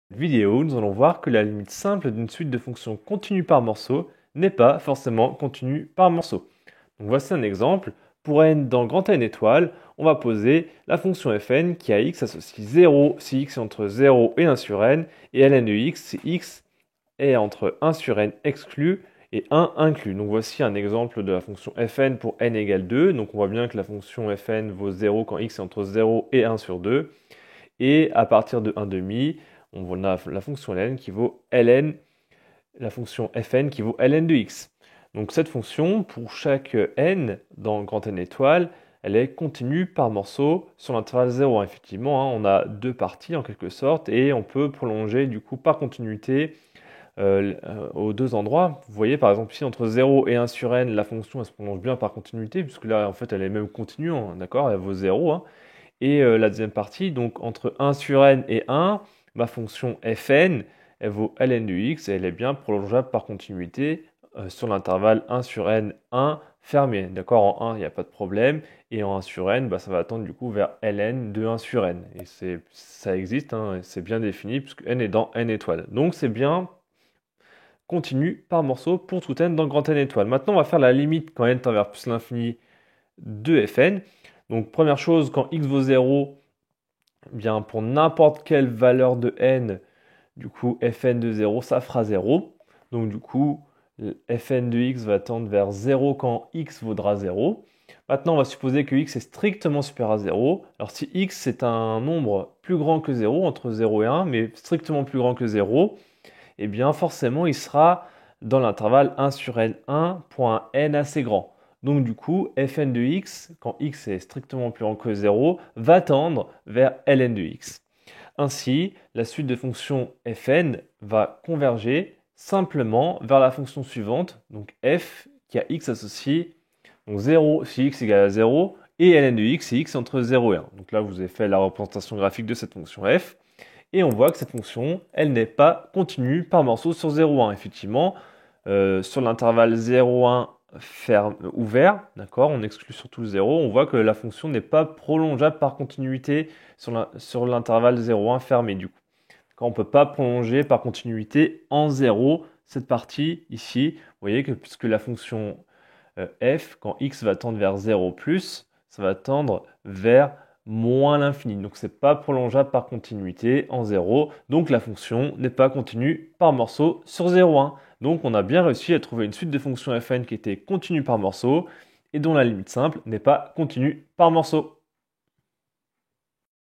Vidéo, nous allons voir que la limite simple d'une suite de fonctions continues par morceau n'est pas forcément continue par morceau. Donc voici un exemple. Pour n dans grand N étoiles, on va poser la fonction fn qui à x associe 0 si x est entre 0 et 1 sur n, et ln de x si x est entre 1 sur n exclu et 1 inclus. Donc voici un exemple de la fonction fn pour n égale 2. Donc on voit bien que la fonction fn vaut 0 quand x est entre 0 et 1 sur 2. Et à partir de 1 demi, on a la fonction ln qui vaut ln, la fonction fn qui vaut ln de x. Donc cette fonction, pour chaque n dans grand N étoile, elle est continue par morceau sur l'intervalle 0. Effectivement, on a deux parties en quelque sorte, et on peut prolonger du coup par continuité aux deux endroits. Vous voyez par exemple ici entre 0 et 1 sur n, la fonction elle se prolonge bien par continuité, puisque là en fait elle est même continue, d'accord, elle vaut 0. Et la deuxième partie, donc entre 1 sur n et 1, ma fonction fn, elle vaut ln de x et elle est bien prolongeable par continuité sur l'intervalle 1 sur n, 1 fermé. D'accord, en 1, il n'y a pas de problème. Et en 1 sur n, ça va tendre du coup vers ln de 1 sur n. Et ça existe, c'est bien défini puisque n est dans n étoiles. Donc c'est bien continu par morceau pour tout n dans grand N étoile. Maintenant, on va faire la limite quand n tend vers plus l'infini de fn. Donc première chose, quand x vaut 0, bien pour n'importe quelle valeur de n, du coup fn de 0, ça fera 0. Donc du coup, fn de x va tendre vers 0 quand x vaudra 0. Maintenant, on va supposer que x est strictement supérieur à 0. Alors si x est un nombre plus grand que 0, entre 0 et 1, mais strictement plus grand que 0, eh bien forcément, il sera dans l'intervalle 1 sur n1 pour un n assez grand. Donc du coup, fn de x, quand x est strictement plus grand que 0, va tendre vers ln de x. Ainsi, la suite de fonctions fn va converger simplement vers la fonction suivante, donc f qui a x associé, donc 0 si x égale à 0, et ln de x si x est entre 0 et 1. Donc là, vous avez fait la représentation graphique de cette fonction f. Et on voit que cette fonction, elle n'est pas continue par morceau sur 0,1. Effectivement, sur l'intervalle 0,1 ouvert, d'accord, on exclut surtout le 0, on voit que la fonction n'est pas prolongeable par continuité sur l'intervalle 0,1 fermé du coup. Quand on ne peut pas prolonger par continuité en 0 cette partie ici, vous voyez que puisque la fonction f, quand x va tendre vers 0 plus, ça va tendre vers moins l'infini. Donc c'est pas prolongeable par continuité en 0. Donc la fonction n'est pas continue par morceau sur 0,1. Donc on a bien réussi à trouver une suite de fonctions fn qui était continue par morceau et dont la limite simple n'est pas continue par morceau.